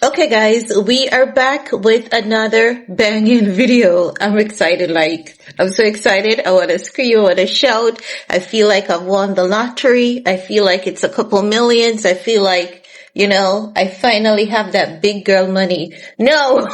Okay guys, we are back with another banging video. I'm excited, I'm so excited. I want to scream, I want to shout. I feel like I've won the lottery. I feel like it's a couple millions. I feel like, I finally have that big girl money. No!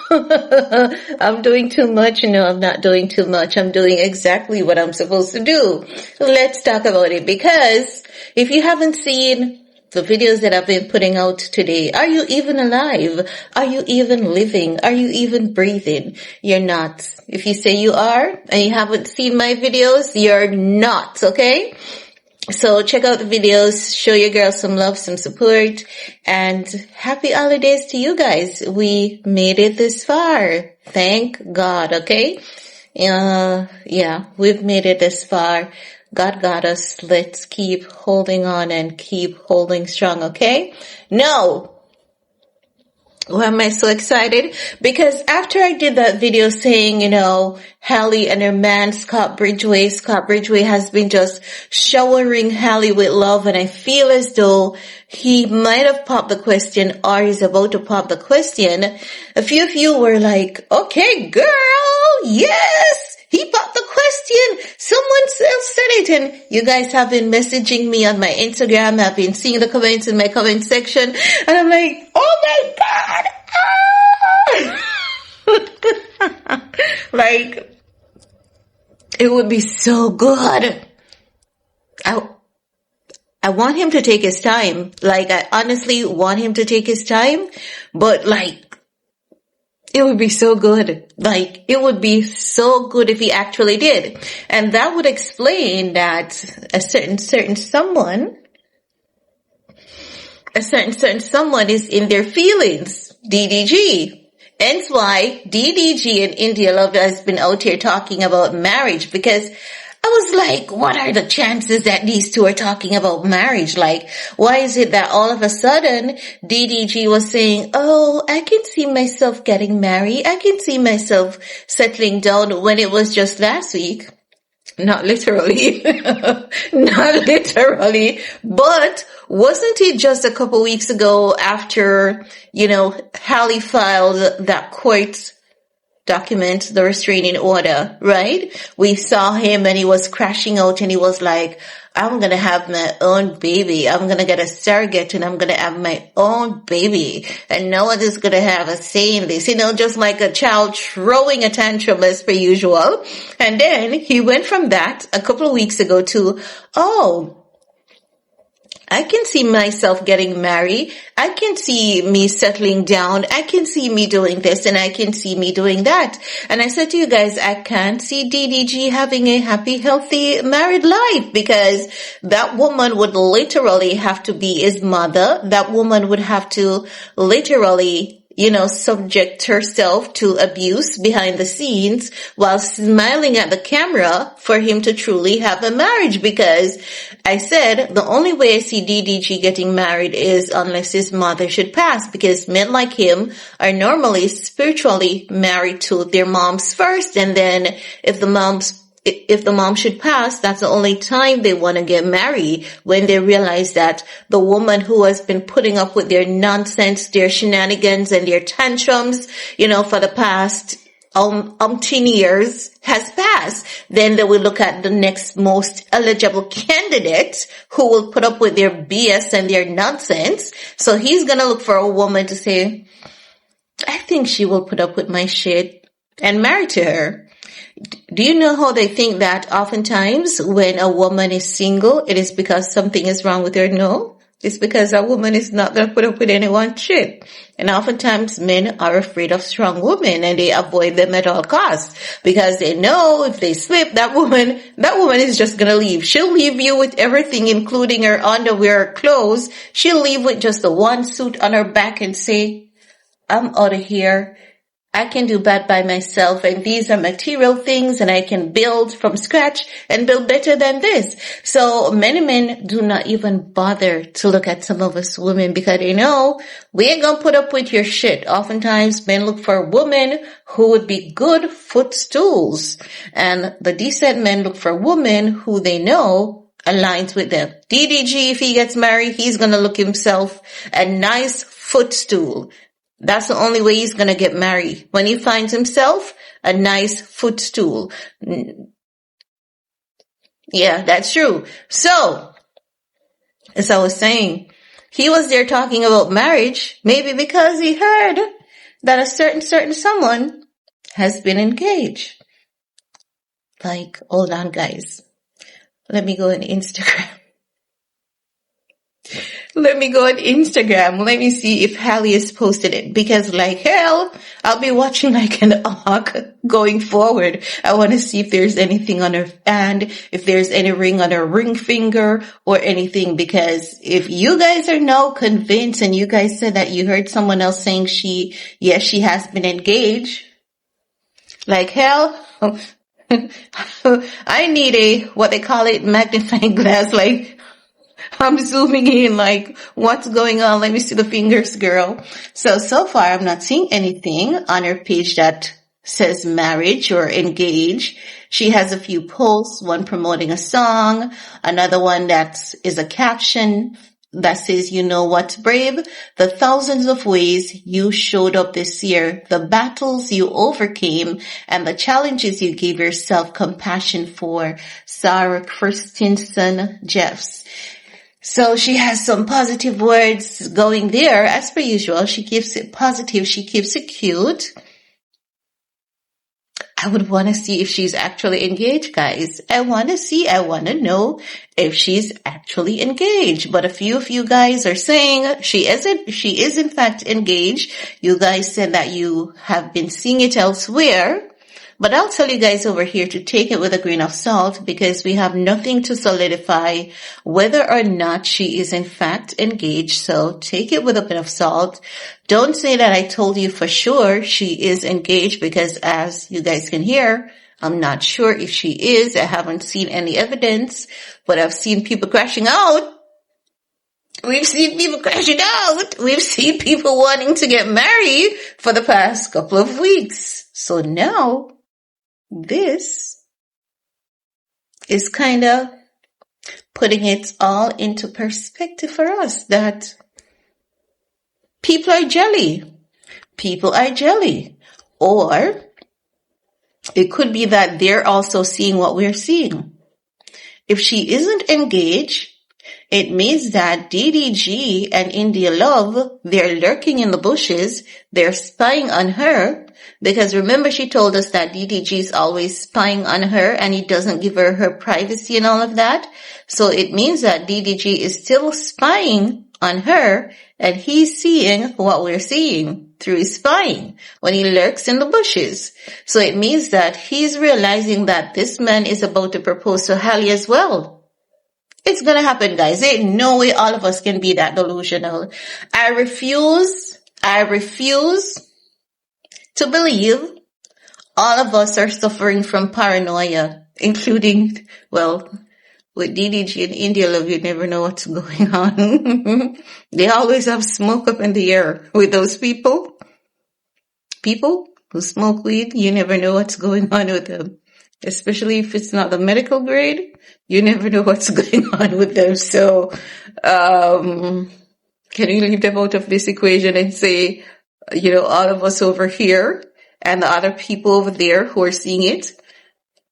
I'm doing too much. No, I'm not doing too much. I'm doing exactly what I'm supposed to do. Let's talk about it, because if you haven't seen the videos that I've been putting out today, are you even alive? Are you even living? Are you even breathing? You're not. If you say you are and you haven't seen my videos, you're not, okay? So check out the videos, show your girl some love, some support, and happy holidays to you guys. We made it this far. Thank God, okay? Yeah, we've made it this far. God got us. Let's keep holding on and keep holding strong, okay? No! Why am I so excited? Because after I did that video saying, Halle and her man, Scott Bridgeway has been just showering Halle with love, and I feel as though he might have popped the question or he's about to pop the question. A few of you were like, okay, girl, yes! He popped the question. Someone else said it. And you guys have been messaging me on my Instagram. I've been seeing the comments in my comment section. And I'm like, oh my God. It would be so good. I want him to take his time. I honestly want him to take his time. But it would be so good. It would be so good if he actually did. And that would explain that a certain someone is in their feelings. DDG. Hence why DDG and India Love has been out here talking about marriage, because I was like, what are the chances that these two are talking about marriage? Why is it that all of a sudden DDG was saying, oh, I can see myself getting married. I can see myself settling down, when it was just last week. Not literally, but wasn't it just a couple weeks ago after, Halle filed that court document, the restraining order, right? We saw him and he was crashing out and he was like, I'm going to have my own baby. I'm going to get a surrogate and I'm going to have my own baby. And no one is going to have a say in this, just like a child throwing a tantrum as per usual. And then he went from that a couple of weeks ago to, oh, I can see myself getting married. I can see me settling down. I can see me doing this and I can see me doing that. And I said to you guys, I can't see DDG having a happy, healthy married life, because that woman would literally have to be his mother. That woman would have to literally subject herself to abuse behind the scenes while smiling at the camera for him to truly have a marriage. Because I said the only way I see DDG getting married is unless his mother should pass, because men like him are normally spiritually married to their moms first, and then if the mom should pass, that's the only time they want to get married, when they realize that the woman who has been putting up with their nonsense, their shenanigans, and their tantrums, for the past umpteen years has passed. Then they will look at the next most eligible candidate who will put up with their BS and their nonsense. So he's going to look for a woman to say, I think she will put up with my shit, and marry to her. Do you know how they think that oftentimes when a woman is single, it is because something is wrong with her? No, it's because a woman is not going to put up with anyone's shit. And oftentimes men are afraid of strong women and they avoid them at all costs, because they know if they slip, that woman is just going to leave. She'll leave you with everything, including her underwear, clothes. She'll leave with just the one suit on her back and say, I'm out of here. I can do bad by myself, and these are material things, and I can build from scratch and build better than this. So many men do not even bother to look at some of us women, because they know we ain't gonna put up with your shit. Oftentimes men look for women who would be good footstools, and the decent men look for women who they know aligns with them. DDG, if he gets married, he's gonna look himself a nice footstool. That's the only way he's going to get married. When he finds himself a nice footstool. Yeah, that's true. So, as I was saying, he was there talking about marriage, maybe because he heard that a certain someone has been engaged. Like, hold on, guys. Let me go on Instagram. Let me see if Halle has posted it. Because like hell, I'll be watching like an hawk going forward. I want to see if there's anything on her hand, if there's any ring on her ring finger or anything. Because if you guys are now convinced and you guys said that you heard someone else saying she has been engaged. Like hell, I need what they call it, magnifying glass, like, I'm zooming in like, what's going on? Let me see the fingers, girl. So far I'm not seeing anything on her page that says marriage or engage. She has a few posts, one promoting a song, another one that is a caption that says, you know what, brave? The thousands of ways you showed up this year, the battles you overcame, and the challenges you gave yourself compassion for. Sarah Christensen Jeffs. So she has some positive words going there. As per usual, she keeps it positive. She keeps it cute. I would want to see if she's actually engaged, guys. I want to know if she's actually engaged. But a few of you guys are saying she isn't. She is in fact engaged. You guys said that you have been seeing it elsewhere. But I'll tell you guys over here to take it with a grain of salt because we have nothing to solidify whether or not she is in fact engaged. So take it with a bit of salt. Don't say that I told you for sure she is engaged because as you guys can hear, I'm not sure if she is. I haven't seen any evidence, but I've seen people crashing out. We've seen people crashing out. We've seen people wanting to get married for the past couple of weeks. So now, this is kind of putting it all into perspective for us that people are jelly. People are jelly. Or it could be that they're also seeing what we're seeing. If she isn't engaged, it means that DDG and India Love, they're lurking in the bushes. They're spying on her. Because remember she told us that DDG is always spying on her and he doesn't give her privacy and all of that. So it means that DDG is still spying on her and he's seeing what we're seeing through his spying when he lurks in the bushes. So it means that he's realizing that this man is about to propose to Halle as well. It's gonna happen, guys. There ain't no way all of us can be that delusional. I refuse to believe all of us are suffering from paranoia, including, well, with DDG and India Love, you never know what's going on. They always have smoke up in the air with those people. People who smoke weed, you never know what's going on with them. Especially if it's not the medical grade, you never know what's going on with them. So, can you leave them out of this equation and say, you know, all of us over here and the other people over there who are seeing it?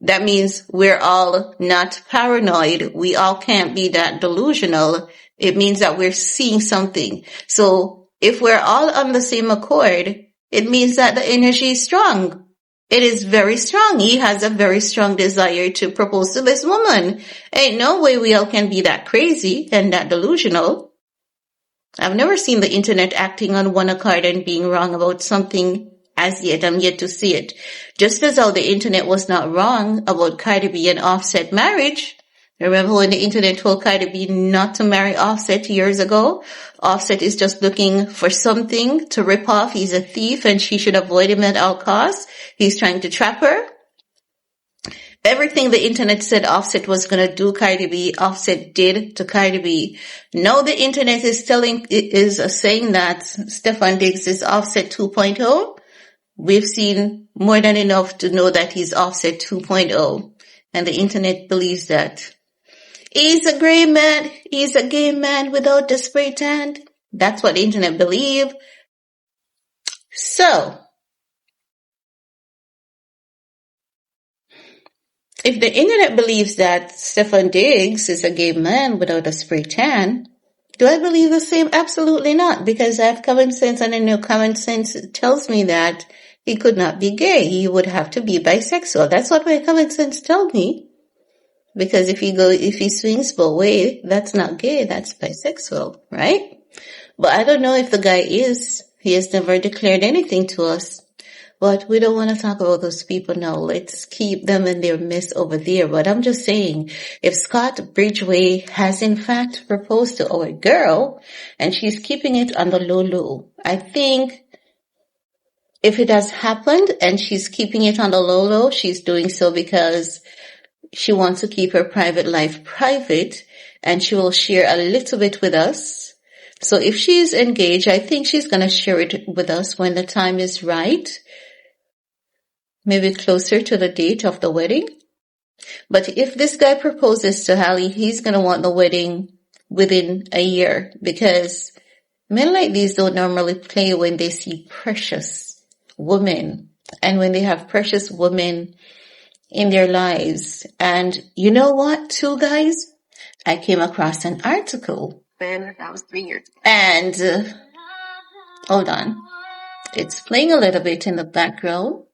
That means we're all not paranoid. We all can't be that delusional. It means that we're seeing something. So if we're all on the same accord, it means that the energy is strong. It is very strong. He has a very strong desire to propose to this woman. Ain't no way we all can be that crazy and that delusional. I've never seen the internet acting on one accord and being wrong about something as yet. I'm yet to see it. Just as how the internet was not wrong about Cardi B and Offset marriage. Remember when the internet told Cardi B not to marry Offset years ago? Offset is just looking for something to rip off. He's a thief and she should avoid him at all costs. He's trying to trap her. Everything the internet said Offset was going to do Cardi B, Offset did to Cardi B. Now the internet is saying that Stefan Diggs is Offset 2.0. We've seen more than enough to know that he's Offset 2.0. And the internet believes that. He's a gay man. He's a gay man without the spray tan. That's what the internet believe. So, if the internet believes that Stefan Diggs is a gay man without a spray tan, do I believe the same? Absolutely not, because I have common sense, and I know common sense tells me that he could not be gay. He would have to be bisexual. That's what my common sense tells me. Because if he swings both ways, that's not gay, that's bisexual, right? But I don't know if the guy is. He has never declared anything to us. But we don't want to talk about those people now. Let's keep them in their mess over there. But I'm just saying, if Scott Bridgeway has in fact proposed to our girl, and she's keeping it on the low, I think if it has happened and she's keeping it on the low, she's doing so because she wants to keep her private life private, and she will share a little bit with us. So if she's engaged, I think she's going to share it with us when the time is right. Maybe closer to the date of the wedding. But if this guy proposes to Halle, he's going to want the wedding within a year, because men like these don't normally play when they see precious women and when they have precious women in their lives. And you know what, too, guys? I came across an article. That was 3 years. And hold on. It's playing a little bit in the background.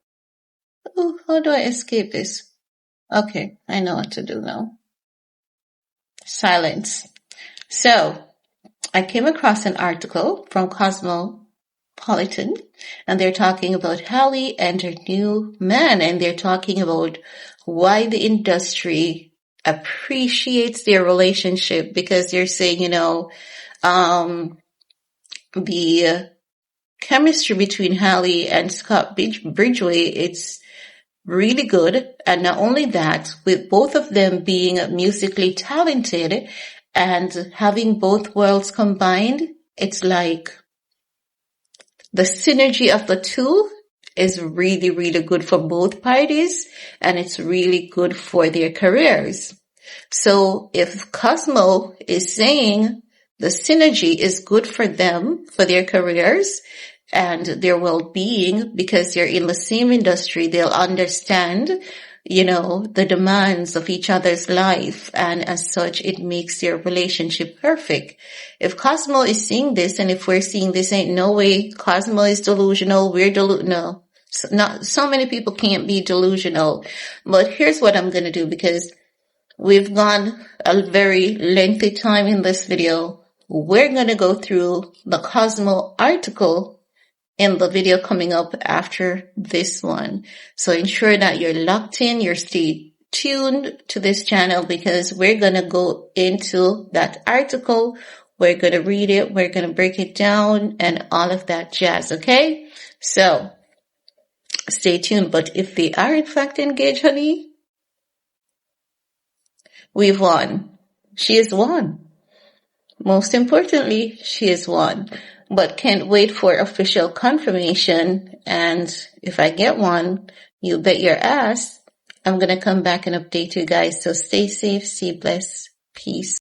Oh, how do I escape this? Okay, I know what to do now. Silence. So, I came across an article from Cosmopolitan, and they're talking about Halle and her new man, and they're talking about why the industry appreciates their relationship, because they're saying, the chemistry between Halle and Scott Bridgeway, it's really good. And not only that, with both of them being musically talented and having both worlds combined, it's like the synergy of the two is really, really good for both parties, and it's really good for their careers. So if Cosmo is saying the synergy is good for them, for their careers and their well-being, because they're in the same industry, they'll understand, the demands of each other's life, and as such, it makes their relationship perfect. If Cosmo is seeing this, and if we're seeing this, ain't no way Cosmo is delusional, we're delusional. Not so many people can't be delusional. But here's what I'm going to do, because we've gone a very lengthy time in this video. We're going to go through the Cosmo article in the video coming up after this one. So ensure that you're locked in, you're stay tuned to this channel, because we're going to go into that article. We're going to read it. We're going to break it down and all of that jazz. Okay. So stay tuned. But if they are in fact engaged, honey, we've won. She has won. Most importantly, she has won. But can't wait for official confirmation. And if I get one, you bet your ass I'm going to come back and update you guys. So stay safe, stay blessed, peace.